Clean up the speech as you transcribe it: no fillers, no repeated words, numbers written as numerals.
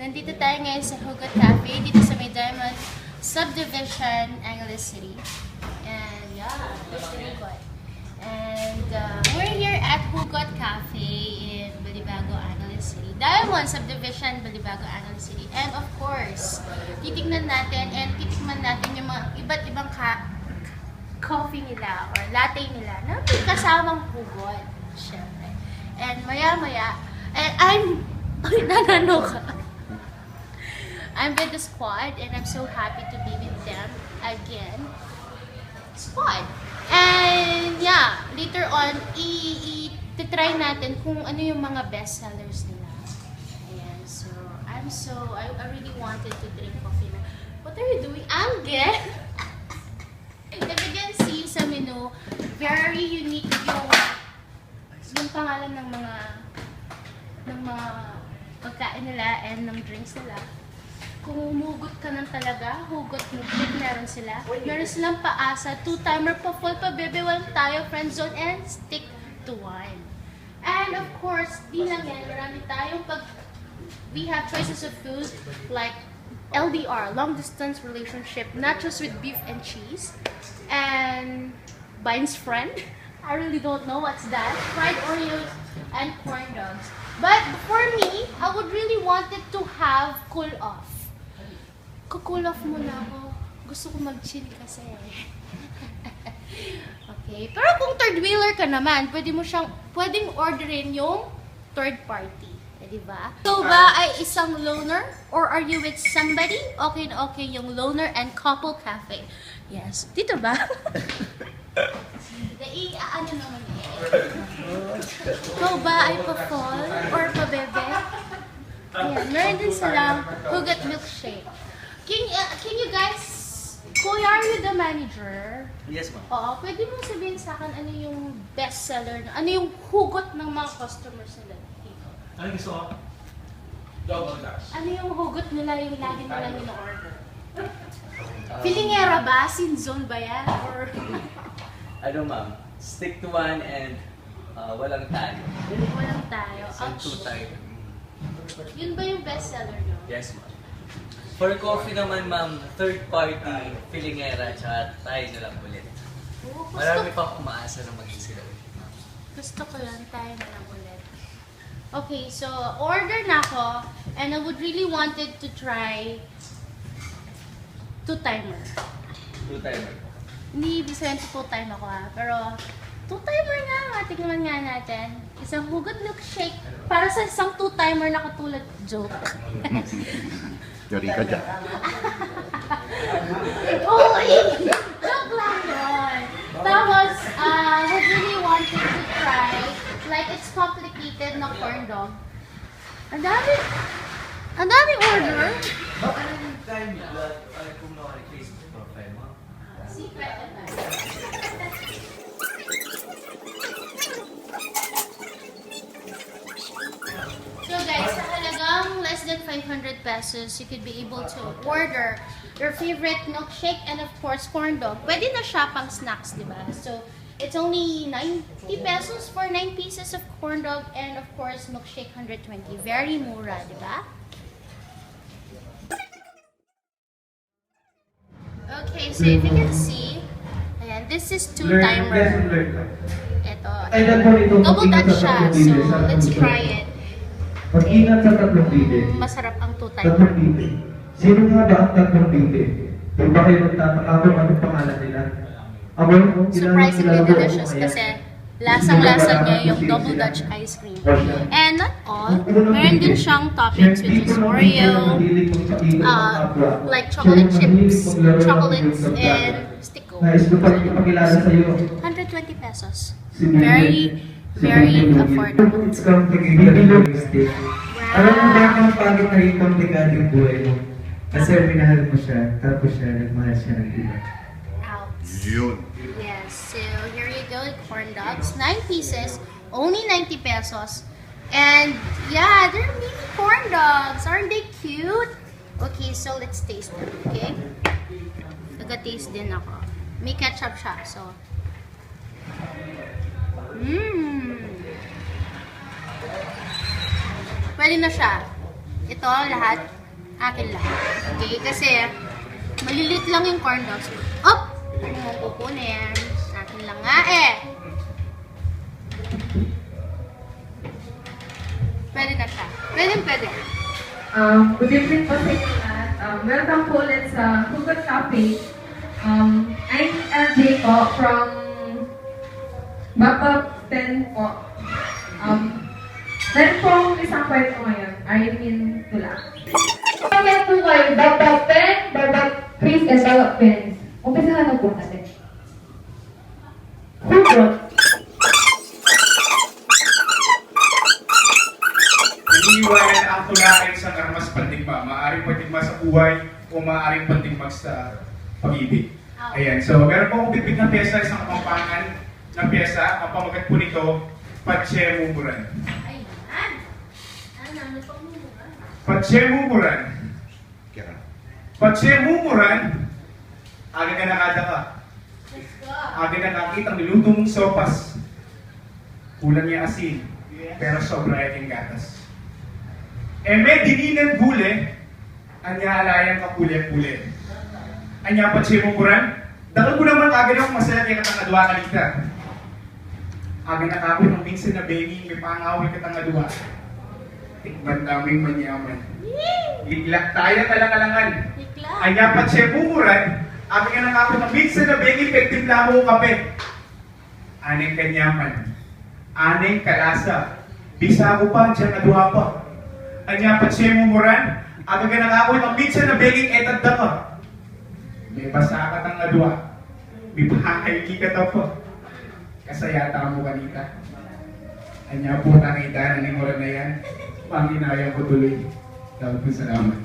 Nandito tayo ngayon sa Hugot Cafe, dito sa may Diamond Subdivision, Angeles City. And yeah, it's the Hugot. And we're here at Hugot Cafe in Balibago, Angeles City. Diamond Subdivision, Balibago, Angeles City. And of course, titignan natin and titikman natin yung mga iba't ibang coffee nila or latte nila na may kasamang hugot. Siyempre. And maya-maya, I'm with the squad and I'm so happy to be with them again. Squad. And yeah, later on, i-try natin kung ano yung mga best sellers nila. Ayan, so, I really wanted to drink coffee. What are you doing, Angel? As you can see sa menu, very unique yung pangalan ng mga pagkain nila and ng drinks nila. Kung umugot ka ng talaga, hugot milkshake meron sila. Meron silang paasa, 2-timer pa full pa bebe, walang tayo, friend zone, and stick to wine. And of course, di lang yan, marami tayong we have choices of food like LDR, long distance relationship, nachos with beef and cheese, and Bine's friend. I really don't know what's that. Fried Oreos and corn dogs. But for me, I would really wanted to have cool off. Cool off muna ako. Gusto ko mag-chill kasi. Okay. Pero kung third wheeler ka naman, pwedeng orderin yung third party. Diba? So ba ay isang loner? Or are you with somebody? Okay na okay yung loner and couple cafe. Yes. Dito ba? Ano naman eh? Ikaw ba ay pa-fall or pa-bebe? Ayan, meron din silang Hugot milkshake. Can you guys, Kuya, are you the manager? Yes, ma'am. Oo, pwede mo sabihin sa akin ano yung best seller, ano yung hugot ng mga customers nila dito? Ano gusto ko? Double dash. Ano yung hugot nila yung lagi nilang in-order? Filingera ba? Sin zone ba yan? Or... Ano, ma'am? Stick to one and walang tayo. Walang tayo. And 2 tayo. Yun ba yung best seller nyo? Yes, ma'am. For coffee naman, ma'am, third party, filingera, tsaka tayo na lang ulit. Marami pa umaasa na maging sila ulit, ma'am. Gusto ko lang tayo na lang ulit. Okay, so order na ako and I would really wanted to try 2-timer. 2 tayo. Hindi ibig sabihin 2-time ako pero 2-timer nga, tingnan nga natin. Isang hugot milkshake para sa isang 2-timer na katulad. Joke. Yari ka dyan. Uy! Joke lang yun. Tapos, would really wanted to try, like it's complicated na corn dog. Ang dami order. Ano yung time niya? Ano kung Facebook profile mo? Secret advice. So guys, sa halagang less than 500 pesos, you could be able to order your favorite milkshake and of course corn dog. Pwede na siya pang snacks, di ba? So it's only 90 pesos for 9 pieces of corn dog and of course milkshake 120. Very mura, di ba? Okay, so if you can see, ayan, this is 2-timer. Ito, double Dutch siya, so let's try it. Pag-ingat sa tatlong bide. Masarap ang 2-timer. Tatlong bide. Sino nga ba ang tatlong bide? Kung ba kayo magtataka kung anong pangalan nila? Ako, Surprisingly delicious kasi lasang-lasa niya yung double Dutch ice cream. And not all, meron din siyang toppings which is Oreo, like chocolate chips, chocolates, and sticko. Nais ko pa ipakilala sa iyo. 120 pesos. Very, very affordable. It's complicated. Alam mo ba kung pagod na yung komplikado yung buhay mo? Kasi minahal mo siya, tapos siya, nagmahal siya ng iba. Ouch. Yun. Yes, so here you go, corn dogs, 9 pieces, only 90 pesos. And yeah, they're mini corn dogs. Aren't they cute? Okay, so let's taste them, okay? Taga-taste din ako. May ketchup siya, so. Pwede na siya. ito lahat, akin lahat. Okay, kasi malilit lang yung corn dogs. Up! Kung mo kukunin, akin lang nga eh. Pwede na siya. Pwede. Good evening po sa inyo lahat. Welcome po ulit sa Hugot Cafe. I'm LJ po from Babab 10 po. Meron po akong isang kwento ngayon. I mean, tula. Comment po kayo, Babab 10, Babab Chris, and Babab Pens. Umpisahan na po natin. Hugot. Iniiwanan ang tulain sa karmas pandigma. Maaaring pandigma sa buhay o maaaring pandigma sa pag-ibig. Ayan, so meron po akong bitbit na pyesa, isang kapampangan na pyesa. Ang pamagat po nito, Patsyemumuran. Ayan. Ano pa muna? Patsyemumuran. Kira. Patsyemumuran, aga ka nakada ka. Let's go. Aga na nakita ang niluto mong sopas. Kulang niya asin, pero sobra yung gatas. May dininan gule, anya alayan ka kule-kule. Anya patsyemumuran, dakal ko naman aga na masaya kaya katangadwa ka nita. Aga na kako ng minsan na baby, may pangawin katangadwa. Tikman daming manyaman. Iglak tayo talakalangan. Ikla. Anya patsyemumuran, aga na kako ng minsan na baby, pektimla mo kape. Aneng kanyaman, aneng kalasa, bisa ko pa, dyan nadwa pa. Anya patsyemumuran, aga ka nakako ng minsan na baby, etad da ka. May basa ka tang adwa. May bahay ka to po. Kasayata mo kanita. Anya po nakita na ni Moran na yan. Panginayang ko tuloy. Salamat po, salamat.